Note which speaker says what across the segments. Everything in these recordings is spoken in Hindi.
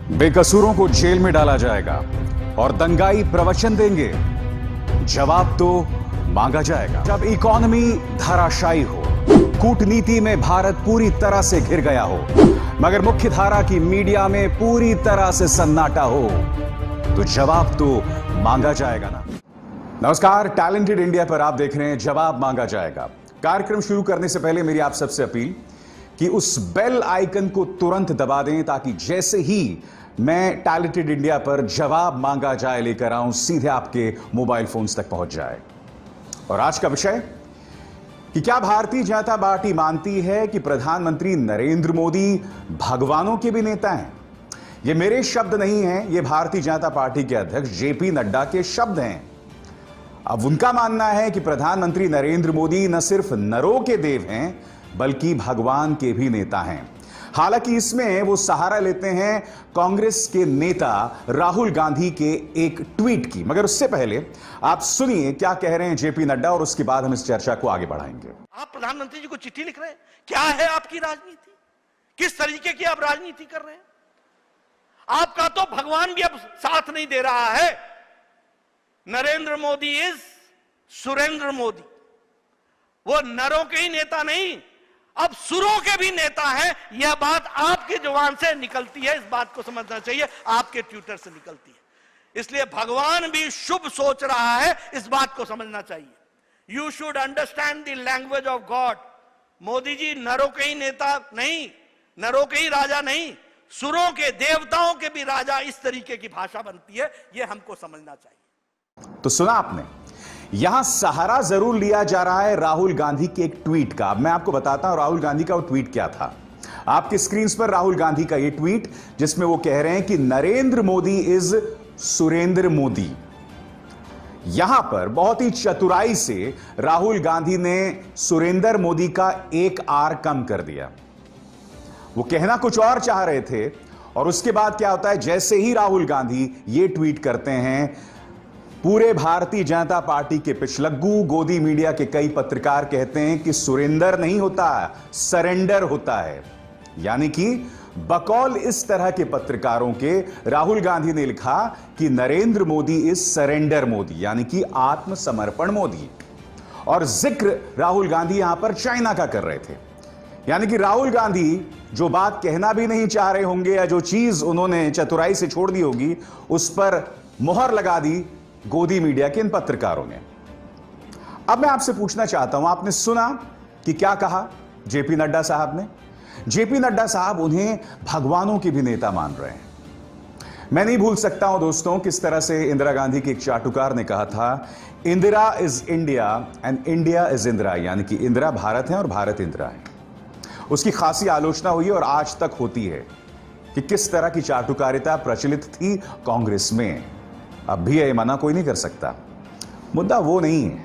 Speaker 1: बेकसूरों को जेल में डाला जाएगा और दंगाई प्रवचन देंगे। जवाब तो मांगा जाएगा। जब इकोनॉमी धराशायी हो, कूटनीति में भारत पूरी तरह से घिर गया हो, मगर मुख्य धारा की मीडिया में पूरी तरह से सन्नाटा हो, तो जवाब तो मांगा जाएगा ना। नमस्कार, टैलेंटेड इंडिया पर आप देख रहे हैं जवाब मांगा जाएगा। कार्यक्रम शुरू करने से पहले मेरी आप सबसे अपील कि उस बेल आइकन को तुरंत दबा दें ताकि जैसे ही मैं टैलेंटेड इंडिया पर जवाब मांगा जाए लेकर आऊं, सीधे आपके मोबाइल फोन्स तक पहुंच जाए। और आज का विषय कि क्या भारतीय जनता पार्टी मानती है कि प्रधानमंत्री नरेंद्र मोदी भगवानों के भी नेता हैं? ये मेरे शब्द नहीं हैं, ये भारतीय जनता पार्टी के अध्यक्ष जेपी नड्डा के शब्द हैं। अब उनका मानना है कि प्रधानमंत्री नरेंद्र मोदी न सिर्फ नरों के देव हैं बल्कि भगवान के भी नेता हैं। हालांकि इसमें वो सहारा लेते हैं कांग्रेस के नेता राहुल गांधी के एक ट्वीट की। मगर उससे पहले आप सुनिए क्या कह रहे हैं जेपी नड्डा और उसके बाद हम इस चर्चा को आगे बढ़ाएंगे।
Speaker 2: आप प्रधानमंत्री जी को चिट्ठी लिख रहे हैं, क्या है आपकी राजनीति? किस तरीके की आप राजनीति कर रहे हैं? आपका तो भगवान भी अब साथ नहीं दे रहा है। नरेंद्र मोदी इज सुरेंद्र मोदी। वो नरों के ही नेता नहीं, अब सुरों के भी नेता हैं। यह बात आपके जुबान से निकलती है, इस बात को समझना चाहिए, आपके ट्विटर से निकलती है। इसलिए भगवान भी शुभ सोच रहा है, इस बात को समझना चाहिए। You should understand the language of God. Modi ji नरों के ही नेता नहीं, नरों के ही राजा नहीं, सुरों के देवताओं के भी राजा। इस तरीके की भाषा बनती है, यह हमको समझना चाहिए।
Speaker 1: तो सुना आपने, यहां सहारा जरूर लिया जा रहा है राहुल गांधी के एक ट्वीट का। अब मैं आपको बताता हूं राहुल गांधी का वो ट्वीट क्या था। आपकी स्क्रीन पर राहुल गांधी का ये ट्वीट, जिसमें वो कह रहे हैं कि नरेंद्र मोदी इज सुरेंद्र मोदी। यहां पर बहुत ही चतुराई से राहुल गांधी ने सुरेंद्र मोदी का एक आर कम कर दिया। वो कहना कुछ और चाह रहे थे और उसके बाद क्या होता है, जैसे ही राहुल गांधी ये ट्वीट करते हैं, पूरे भारतीय जनता पार्टी के पिछलग्गू गोदी मीडिया के कई पत्रकार कहते हैं कि सुरेंदर नहीं होता, सरेंडर होता है। यानी कि बकौल इस तरह के पत्रकारों के राहुल गांधी ने लिखा कि नरेंद्र मोदी इज सरेंडर मोदी, यानी कि आत्मसमर्पण मोदी। और जिक्र राहुल गांधी यहां पर चाइना का कर रहे थे। यानी कि राहुल गांधी जो बात कहना भी नहीं चाह रहे होंगे या जो चीज उन्होंने चतुराई से छोड़ दी होगी, उस पर मुहर लगा दी गोदी मीडिया के इन पत्रकारों ने। अब मैं आपसे पूछना चाहता हूं, आपने सुना कि क्या कहा जेपी नड्डा साहब ने? जेपी नड्डा साहब उन्हें भगवानों के भी नेता मान रहे हैं। मैं नहीं भूल सकता हूं दोस्तों, किस तरह से इंदिरा गांधी के एक चाटुकार ने कहा था, Indira is India and India is Indira. यानी कि इंदिरा भारत है और भारत इंदिरा है। उसकी खासी आलोचना हुई और आज तक होती है कि किस तरह की चाटुकारिता प्रचलित थी कांग्रेस में। अब भी ये मना कोई नहीं कर सकता, मुद्दा वो नहीं है।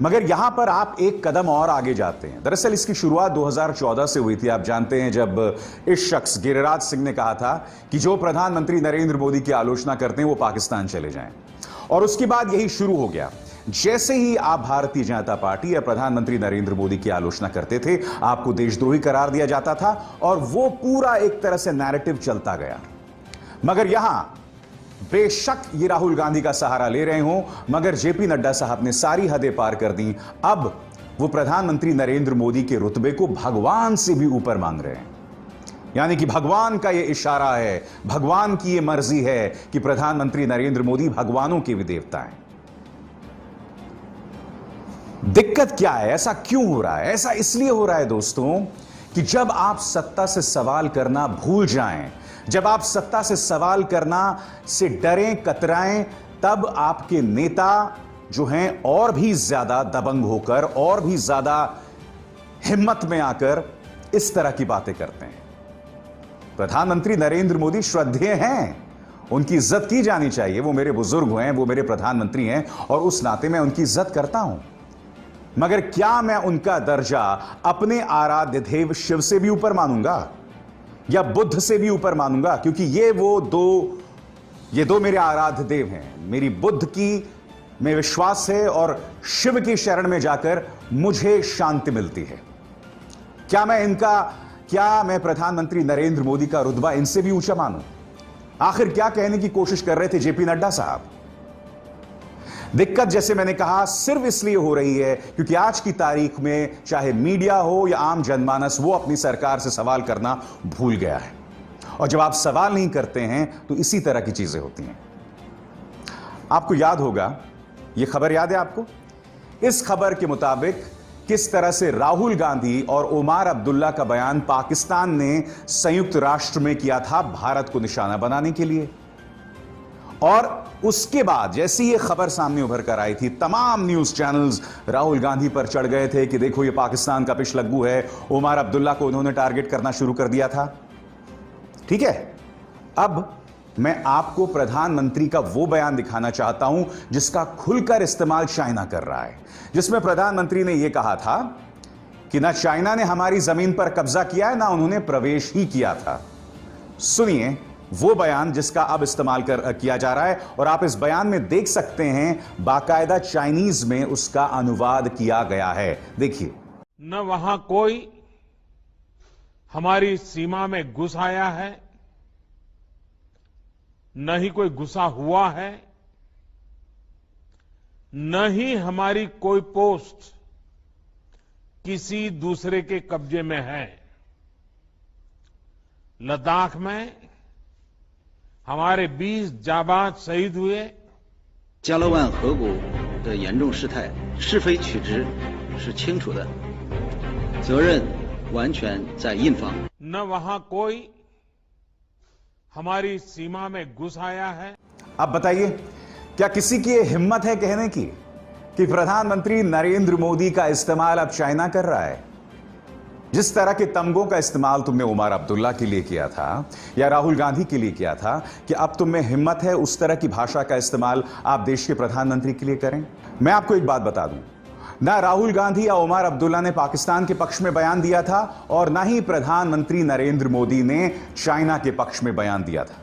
Speaker 1: मगर यहां पर आप एक कदम और आगे जाते हैं। दरअसल इसकी शुरुआत 2014 से हुई थी। आप जानते हैं, जब इस शख्स गिरिराज सिंह ने कहा था कि जो प्रधानमंत्री नरेंद्र मोदी की आलोचना करते हैं वो पाकिस्तान चले जाएं। और उसके बाद यही शुरू हो गया। जैसे ही आप भारतीय जनता पार्टी या प्रधानमंत्री नरेंद्र मोदी की आलोचना करते थे, आपको देशद्रोही करार दिया जाता था और वो पूरा एक तरह से नैरेटिव चलता गया। मगर यहां बेशक ये राहुल गांधी का सहारा ले रहे हों, मगर जेपी नड्डा साहब ने सारी हदें पार कर दी। अब वो प्रधानमंत्री नरेंद्र मोदी के रुतबे को भगवान से भी ऊपर मांग रहे हैं। यानी कि भगवान का ये इशारा है, भगवान की ये मर्जी है कि प्रधानमंत्री नरेंद्र मोदी भगवानों के भी देवता हैं। दिक्कत क्या है? ऐसा क्यों हो रहा है? ऐसा इसलिए हो रहा है दोस्तों कि जब आप सत्ता से सवाल करना भूल जाएं, जब आप सत्ता से सवाल करना से डरें, कतराएं, तब आपके नेता जो हैं और भी ज्यादा दबंग होकर, और भी ज्यादा हिम्मत में आकर इस तरह की बातें करते हैं। प्रधानमंत्री नरेंद्र मोदी श्रद्धेय हैं, उनकी इज्जत की जानी चाहिए। वो मेरे बुजुर्ग हैं, वो मेरे प्रधानमंत्री हैं और उस नाते मैं उनकी इज्जत करता हूं। मगर क्या मैं उनका दर्जा अपने आराध्य देव शिव से भी ऊपर मानूंगा या बुद्ध से भी ऊपर मानूंगा? क्योंकि ये दो मेरे आराध्य देव हैं। मेरी बुद्ध की में विश्वास है और शिव की शरण में जाकर मुझे शांति मिलती है। क्या मैं प्रधानमंत्री नरेंद्र मोदी का रुतबा इनसे भी ऊंचा मानूं? आखिर क्या कहने की कोशिश कर रहे थे जेपी नड्डा साहब? दिक्कत, जैसे मैंने कहा, सिर्फ इसलिए हो रही है क्योंकि आज की तारीख में चाहे मीडिया हो या आम जनमानस, वो अपनी सरकार से सवाल करना भूल गया है। और जब आप सवाल नहीं करते हैं तो इसी तरह की चीजें होती हैं। आपको याद होगा, यह खबर याद है आपको? इस खबर के मुताबिक किस तरह से राहुल गांधी और उमर अब्दुल्ला का बयान पाकिस्तान ने संयुक्त राष्ट्र में किया था भारत को निशाना बनाने के लिए। और उसके बाद जैसे ये खबर सामने उभर कर आई थी, तमाम न्यूज चैनल्स राहुल गांधी पर चढ़ गए थे कि देखो ये पाकिस्तान का पिछलग्गू है, उमर अब्दुल्ला को उन्होंने टारगेट करना शुरू कर दिया था। ठीक है, अब मैं आपको प्रधानमंत्री का वो बयान दिखाना चाहता हूं जिसका खुलकर इस्तेमाल चाइना कर रहा है, जिसमें प्रधानमंत्री ने यह कहा था कि ना चाइना ने हमारी जमीन पर कब्जा किया है, ना उन्होंने प्रवेश ही किया था। सुनिए वो बयान जिसका अब इस्तेमाल किया जा रहा है, और आप इस बयान में देख सकते हैं बाकायदा चाइनीज में उसका अनुवाद किया गया है। देखिए।
Speaker 3: न वहां कोई हमारी सीमा में घुस आया है, न ही कोई घुसा हुआ है, न ही हमारी कोई पोस्ट किसी दूसरे के कब्जे में है। लद्दाख में हमारे 20 जाबाज शहीद हुए।
Speaker 4: 加勒万河谷的严重事态是非曲直是清楚的，责任完全在印方。
Speaker 3: न वहां कोई हमारी सीमा में घुस आया है।
Speaker 1: अब बताइए, क्या किसी की यह हिम्मत है कहने की कि प्रधानमंत्री नरेंद्र मोदी का इस्तेमाल अब चाइना कर रहा है? जिस तरह के तमगों का इस्तेमाल तुमने उमर अब्दुल्ला के लिए किया था या राहुल गांधी के लिए किया था, कि अब तुम में हिम्मत है उस तरह की भाषा का इस्तेमाल आप देश के प्रधानमंत्री के लिए करें? मैं आपको एक बात बता दूं, ना राहुल गांधी या उमर अब्दुल्ला ने पाकिस्तान के पक्ष में बयान दिया था और ना ही प्रधानमंत्री नरेंद्र मोदी ने चाइना के पक्ष में बयान दिया था।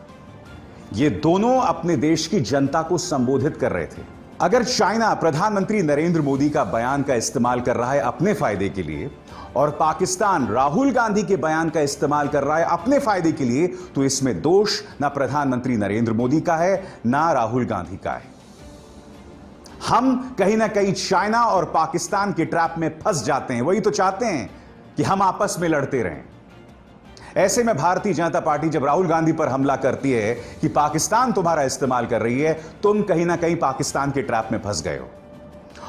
Speaker 1: ये दोनों अपने देश की जनता को संबोधित कर रहे थे। अगर चाइना प्रधानमंत्री नरेंद्र मोदी का बयान का इस्तेमाल कर रहा है अपने फायदे के लिए और पाकिस्तान राहुल गांधी के बयान का इस्तेमाल कर रहा है अपने फायदे के लिए, तो इसमें दोष ना प्रधानमंत्री नरेंद्र मोदी का है ना राहुल गांधी का है। हम कहीं ना कहीं चाइना और पाकिस्तान के ट्रैप में फंस जाते हैं। वही तो चाहते हैं कि हम आपस में लड़ते रहें। ऐसे में भारतीय जनता पार्टी जब राहुल गांधी पर हमला करती है कि पाकिस्तान तुम्हारा इस्तेमाल कर रही है, तुम कहीं ना कहीं पाकिस्तान के ट्रैप में फंस गए हो।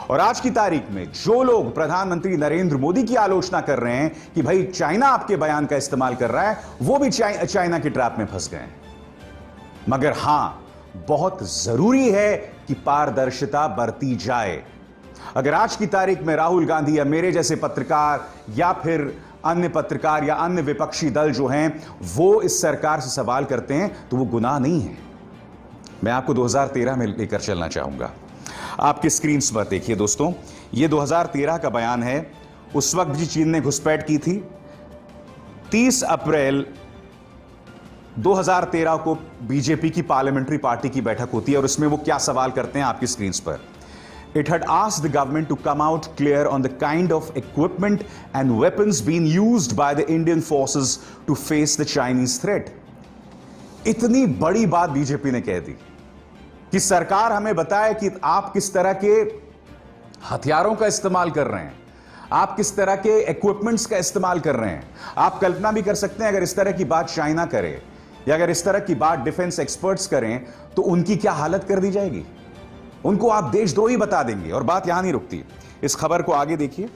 Speaker 1: और आज की तारीख में जो लोग प्रधानमंत्री नरेंद्र मोदी की आलोचना कर रहे हैं कि भाई चाइना आपके बयान का इस्तेमाल कर रहा है, वो भी चाइना के ट्रैप में फंस गए। मगर हां, बहुत जरूरी है कि पारदर्शिता बरती जाए। अगर आज की तारीख में राहुल गांधी या मेरे जैसे पत्रकार या फिर अन्य पत्रकार या अन्य विपक्षी दल जो हैं वो इस सरकार से सवाल करते हैं, तो वो गुनाह नहीं है। मैं आपको 2013 में लेकर चलना चाहूंगा। आपके स्क्रीन पर देखिए दोस्तों, ये 2013 का बयान है। उस वक्त भी चीन ने घुसपैठ की थी। 30 अप्रैल 2013 को बीजेपी की पार्लियामेंट्री पार्टी की बैठक होती है और इसमें वो क्या सवाल करते हैं आपकी स्क्रीन पर। It had asked the government to come out clear on the kind of equipment and weapons being used by the Indian forces to face the Chinese threat. इतनी बड़ी बात बीजेपी ने कह दी कि सरकार हमें बताए कि आप किस तरह के हथियारों का इस्तेमाल कर रहे हैं, आप किस तरह के इक्विपमेंट्स का इस्तेमाल कर रहे हैं। आप कल्पना भी कर सकते हैं अगर इस तरह की बात चाइना करे या अगर इस तरह की बात डिफेंस एक्सपर्ट्स करें तो उनकी क्या हालत कर दी जाएगी। उनको आप देशद्रोही बता देंगे। और बात यहां नहीं रुकती, इस खबर को आगे देखिए।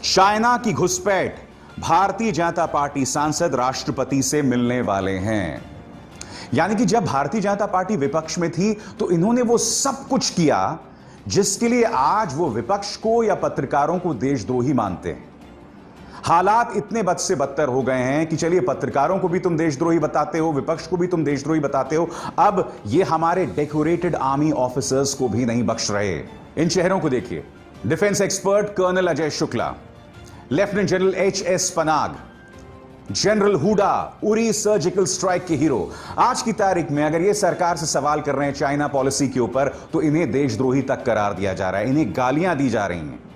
Speaker 1: चाइना की घुसपैठ, भारतीय जनता पार्टी सांसद राष्ट्रपति से मिलने वाले हैं। यानी कि जब भारतीय जनता पार्टी विपक्ष में थी तो इन्होंने वो सब कुछ किया जिसके लिए आज वो विपक्ष को या पत्रकारों को देशद्रोही मानते हैं। हालात इतने बद से बदतर हो गए हैं कि चलिए पत्रकारों को भी तुम देशद्रोही बताते हो, विपक्ष को भी तुम देशद्रोही बताते हो, अब ये हमारे डेकोरेटेड आर्मी ऑफिसर्स को भी नहीं बख्श रहे। इन चेहरों को देखिए। Defence expert colonel Ajay Shukla, lieutenant general HS. Panag, general Hooda, Uri surgical strike के हीरो। आज की तारीख में अगर ये सरकार से सवाल कर रहे हैं चाइना पॉलिसी के ऊपर तो इन्हें देशद्रोही तक करार दिया जा रहा है, इन्हें गालियां दी जा रही हैं।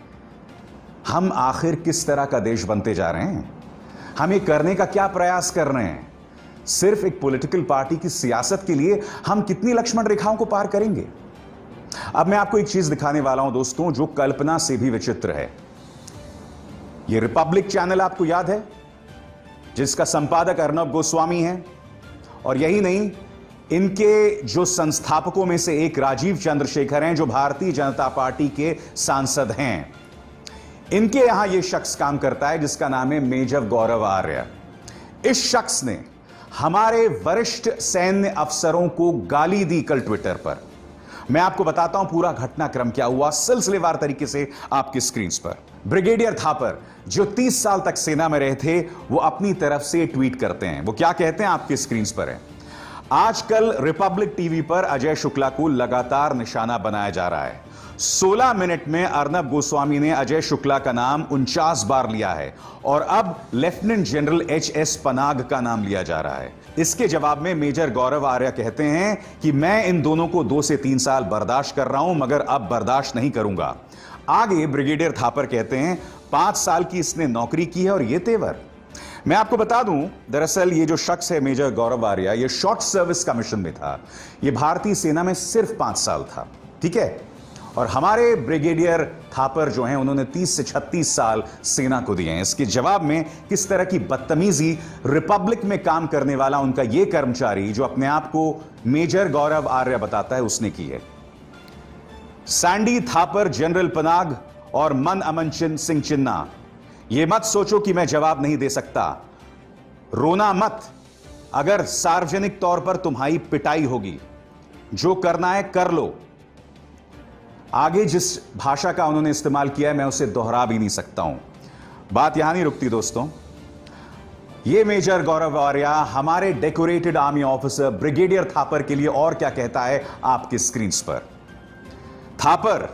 Speaker 1: हम आखिर किस तरह का देश बनते जा रहे हैं? हम ये करने का क्या प्रयास कर रहे हैं? सिर्फ एक पॉलिटिकल पार्टी की सियासत के लिए हम कितनी लक्ष्मण रेखाओं को पार करेंगे? अब मैं आपको एक चीज दिखाने वाला हूं दोस्तों, जो कल्पना से भी विचित्र है। यह रिपब्लिक चैनल आपको याद है, जिसका संपादक अर्नब गोस्वामी है, और यही नहीं, इनके जो संस्थापकों में से एक राजीव चंद्रशेखर हैं, जो भारतीय जनता पार्टी के सांसद हैं। इनके यहां यह शख्स काम करता है जिसका नाम है मेजर गौरव आर्य। इस शख्स ने हमारे वरिष्ठ सैन्य अफसरों को गाली दी कल ट्विटर पर। मैं आपको बताता हूं पूरा घटनाक्रम क्या हुआ सिलसिलेवार तरीके से आपकी स्क्रीन पर। ब्रिगेडियर थापर, जो 30 साल तक सेना में रहे थे, वो अपनी तरफ से ट्वीट करते हैं। वो क्या कहते हैं आपकी स्क्रीन पर है। आजकल रिपब्लिक टीवी पर अजय शुक्ला को लगातार निशाना बनाया जा रहा है। 16 मिनट में अर्नब गोस्वामी ने अजय शुक्ला का नाम 49 बार लिया है और अब लेफ्टिनेंट जनरल एच.एस. पनाग का नाम लिया जा रहा है। इसके जवाब में मेजर गौरव आर्य कहते हैं कि मैं इन दोनों को 2 से 3 साल बर्दाश्त कर रहा हूं, मगर अब बर्दाश्त नहीं करूंगा। आगे ब्रिगेडियर थापर कहते हैं 5 साल की इसने नौकरी की है और ये तेवर। मैं आपको बता दूं, दरअसल ये जो शख्स है मेजर गौरव आर्य, ये शॉर्ट सर्विस कमीशन में था। ये भारतीय सेना में सिर्फ 5 साल था, ठीक है। और हमारे ब्रिगेडियर थापर जो हैं, उन्होंने 30 से 36 साल सेना को दिए हैं। इसके जवाब में किस तरह की बदतमीजी रिपब्लिक में काम करने वाला उनका यह कर्मचारी, जो अपने आप को मेजर गौरव आर्य बताता है, उसने की है। सैंडी थापर, जनरल पनाग और मन अमन सिंह चिन्ना, यह मत सोचो कि मैं जवाब नहीं दे सकता। रोना मत, अगर सार्वजनिक तौर पर तुम्हारी पिटाई होगी। जो करना है कर लो। आगे जिस भाषा का उन्होंने इस्तेमाल किया है, मैं उसे दोहरा भी नहीं सकता हूं। बात यहां नहीं रुकती दोस्तों। यह मेजर गौरव आर्य हमारे decorated army officer brigadier Thapar के लिए और क्या कहता है आपकी स्क्रीन पर। थापर,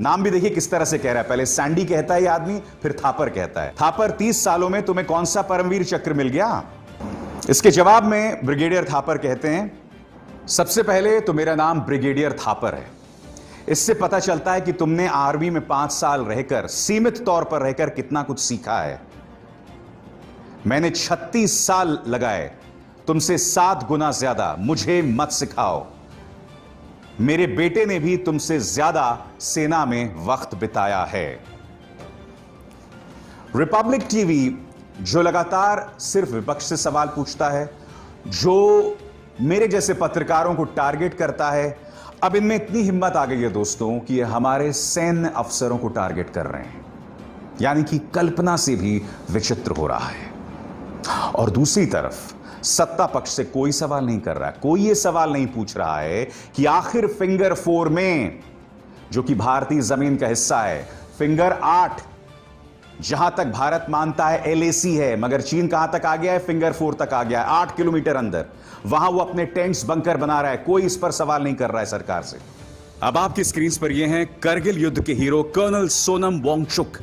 Speaker 1: नाम भी देखिए किस तरह से कह रहा है। पहले सैंडी कहता है ये आदमी, फिर थापर कहता है। थापर, 30 सालों में तुम्हें कौन सा परमवीर चक्र मिल गया? इसके जवाब में ब्रिगेडियर थापर कहते हैं, सबसे पहले तो मेरा नाम ब्रिगेडियर थापर है। इससे पता चलता है कि तुमने आर्मी में 5 साल रहकर, सीमित तौर पर रहकर कितना कुछ सीखा है। मैंने 36 साल लगाए, तुमसे 7 गुना ज्यादा। मुझे मत सिखाओ। मेरे बेटे ने भी तुमसे ज्यादा सेना में वक्त बिताया है। रिपब्लिक टीवी, जो लगातार सिर्फ विपक्ष से सवाल पूछता है, जो मेरे जैसे पत्रकारों को टारगेट करता है, अब इनमें इतनी हिम्मत आ गई है दोस्तों कि ये हमारे सैन्य अफसरों को टारगेट कर रहे हैं। यानी कि कल्पना से भी विचित्र हो रहा है। और दूसरी तरफ सत्ता पक्ष से कोई सवाल नहीं कर रहा है। कोई ये सवाल नहीं पूछ रहा है कि आखिर फिंगर 4 में, जो कि भारतीय जमीन का हिस्सा है, फिंगर 8, जहां तक भारत मानता है एलएसी है, मगर चीन कहां तक आ गया है? फिंगर 4 तक आ गया है, 8 किलोमीटर अंदर। वहां वो अपने टेंट्स बंकर बना रहा है। कोई इस पर सवाल नहीं कर रहा है सरकार से। अब आपकी स्क्रीन पर ये हैं करगिल युद्ध के हीरो कर्नल सोनम वांगचुक।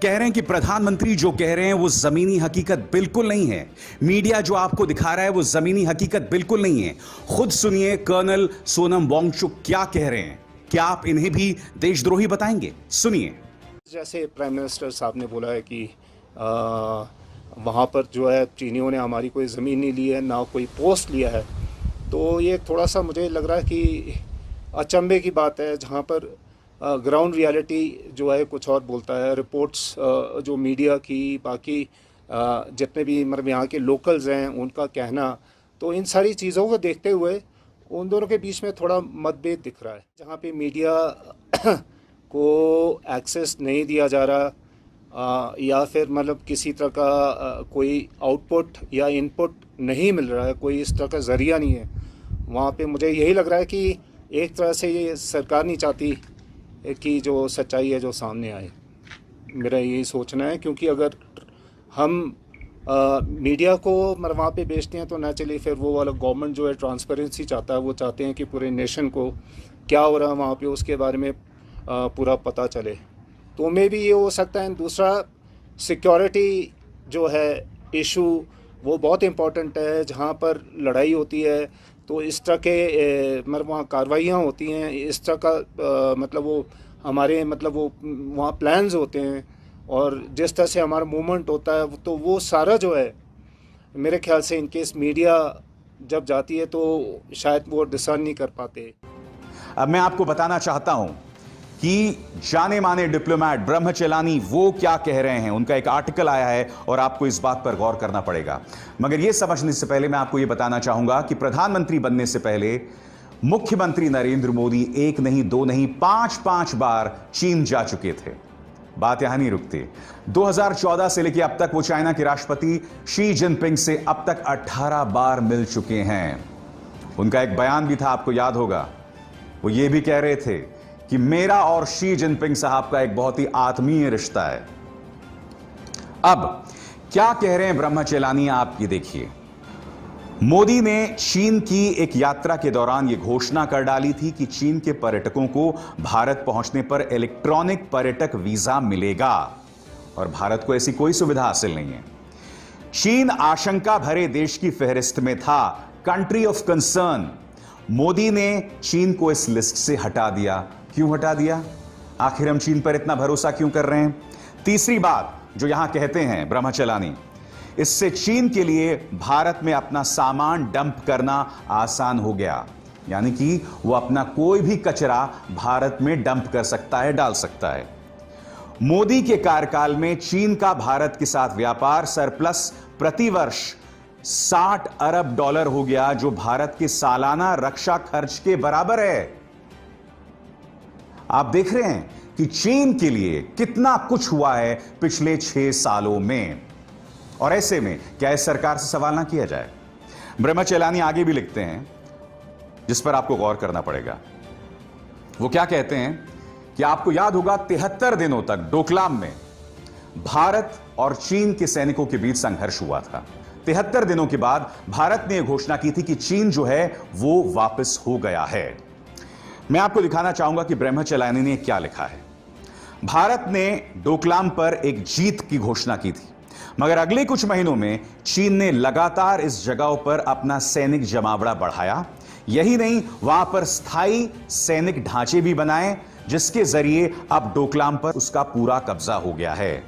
Speaker 1: कह रहे हैं कि प्रधानमंत्री जो कह रहे हैं वो जमीनी हकीकत बिल्कुल नहीं है। मीडिया जो आपको दिखा रहा है वो जमीनी हकीकत बिल्कुल नहीं है। खुद सुनिए कर्नल सोनम वांगचुक क्या कह रहे हैं। क्या आप इन्हें भी देशद्रोही बताएंगे? सुनिए।
Speaker 5: जैसे प्राइम मिनिस्टर साहब ने बोला है कि वहाँ पर जो है चीनियों ने हमारी कोई ज़मीन नहीं ली है, ना कोई पोस्ट लिया है, तो ये थोड़ा सा मुझे लग रहा है कि अचंभे की बात है। जहाँ पर ग्राउंड रियलिटी जो है कुछ और बोलता है। रिपोर्ट्स जो मीडिया की, बाकी जितने भी मतलब यहाँ के लोकल्स हैं उनका कहना, तो इन सारी चीज़ों को देखते हुए उन दोनों के बीच में थोड़ा मतभेद दिख रहा है। जहाँ पे मीडिया को एक्सेस नहीं दिया जा रहा, या फिर मतलब किसी तरह का कोई आउटपुट या इनपुट नहीं मिल रहा है, कोई इस तरह का ज़रिया नहीं है, वहाँ पे मुझे यही लग रहा है कि एक तरह से ये सरकार नहीं चाहती कि जो सच्चाई है जो सामने आए। मेरा यही सोचना है, क्योंकि अगर हम मीडिया को मतलब वहाँ पे बेचते हैं तो नेचुरली फिर वो वाला गवर्नमेंट जो है ट्रांसपेरेंसी चाहता है। वो चाहते हैं कि पूरे नेशन को क्या हो रहा है वहाँ पे उसके बारे में पूरा पता चले। तो मे भी ये हो सकता है। दूसरा, सिक्योरिटी जो है इशू वो बहुत इम्पोर्टेंट है। जहाँ पर लड़ाई होती है तो इस तरह के मतलब वहाँ कार्रवाइयाँ होती हैं, इस तरह का मतलब वो हमारे मतलब वो वहाँ प्लान्स होते हैं, और जिस तरह से हमारा मूवमेंट होता है तो वो सारा जो है मेरे ख्याल से इनकेस मीडिया जब जाती है तो शायद वो डिसर्न नहीं कर पाते।
Speaker 1: अब मैं आपको बताना चाहता हूं कि जाने माने डिप्लोमैट ब्रह्मचेलानी वो क्या कह रहे हैं। उनका एक आर्टिकल आया है और आपको इस बात पर गौर करना पड़ेगा। मगर यह समझने से पहले मैं आपको यह बताना चाहूंगा कि प्रधानमंत्री बनने से पहले मुख्यमंत्री नरेंद्र मोदी 1 नहीं 2 नहीं 5 बार चीन जा चुके थे। बात यहां नहीं रुकती। 2014 से लेकर अब तक वो चाइना के राष्ट्रपति शी जिनपिंग से अब तक 18 बार मिल चुके हैं। उनका एक बयान भी था, आपको याद होगा। वो ये भी कह रहे थे कि मेरा और शी जिनपिंग साहब का एक बहुत ही आत्मीय रिश्ता है। अब क्या कह रहे हैं ब्रह्मचेलानी, आप ये देखिए। मोदी ने चीन की एक यात्रा के दौरान यह घोषणा कर डाली थी कि चीन के पर्यटकों को भारत पहुंचने पर इलेक्ट्रॉनिक पर्यटक वीजा मिलेगा और भारत को ऐसी कोई सुविधा हासिल नहीं है। चीन आशंका भरे देश की फहरिस्त में था, कंट्री ऑफ कंसर्न। मोदी ने चीन को इस लिस्ट से हटा दिया। क्यों हटा दिया? आखिर हम चीन पर इतना भरोसा क्यों कर रहे हैं? तीसरी बात जो यहां कहते हैं ब्रह्मचेलानी, इससे चीन के लिए भारत में अपना सामान डंप करना आसान हो गया। यानी कि वो अपना कोई भी कचरा भारत में डंप कर सकता है, डाल सकता है। मोदी के कार्यकाल में चीन का भारत के साथ व्यापार सरप्लस प्रतिवर्ष $60 अरब हो गया, जो भारत के सालाना रक्षा खर्च के बराबर है। आप देख रहे हैं कि चीन के लिए कितना कुछ हुआ है पिछले 6 सालों में। और ऐसे में क्या इस सरकार से सवाल ना किया जाए? ब्रह्मचेलानी आगे भी लिखते हैं, जिस पर आपको गौर करना पड़ेगा। वो क्या कहते हैं कि आपको याद होगा 73 दिनों तक डोकलाम में भारत और चीन के सैनिकों के बीच संघर्ष हुआ था। 73 दिनों के बाद भारत ने यह घोषणा की थी कि चीन जो है वो वापस हो गया है। मैं आपको दिखाना चाहूंगा कि ब्रह्मचेलानी ने क्या लिखा है। भारत ने डोकलाम पर एक जीत की घोषणा की थी, मगर अगले कुछ महीनों में चीन ने लगातार इस जगह पर अपना सैनिक जमावड़ा बढ़ाया। यही नहीं, वहां पर स्थायी सैनिक ढांचे भी बनाए, जिसके जरिए अब डोकलाम पर उसका पूरा कब्जा हो गया है।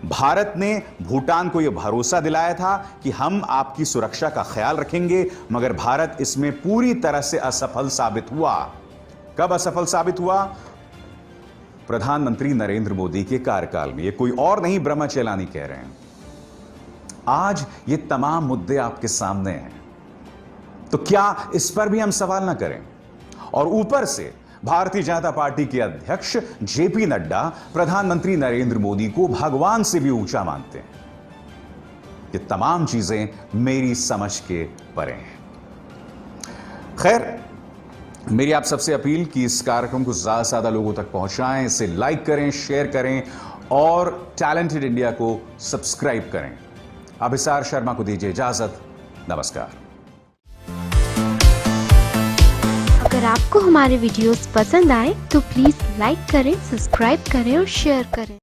Speaker 1: भारत ने भूटान को यह भरोसा दिलाया था कि हम आपकी सुरक्षा का ख्याल रखेंगे, मगर भारत इसमें पूरी तरह से असफल साबित हुआ। कब असफल साबित हुआ? प्रधानमंत्री नरेंद्र मोदी के कार्यकाल में। ये कोई और नहीं, ब्रह्मचेलानी कह रहे हैं। आज ये तमाम मुद्दे आपके सामने हैं, तो क्या इस पर भी हम सवाल ना करें? और ऊपर से भारतीय जनता पार्टी के अध्यक्ष जेपी नड्डा प्रधानमंत्री नरेंद्र मोदी को भगवान से भी ऊंचा मानते हैं। ये तमाम चीजें मेरी समझ के परे हैं। खैर, मेरी आप सबसे अपील कि इस कार्यक्रम को ज्यादा से ज्यादा लोगों तक पहुंचाएं, इसे लाइक करें, शेयर करें और टैलेंटेड इंडिया को सब्सक्राइब करें। अभिसार शर्मा को दीजिए इजाजत। नमस्कार।
Speaker 6: अगर आपको हमारे वीडियोस पसंद आए तो प्लीज लाइक करें, सब्सक्राइब करें और शेयर करें।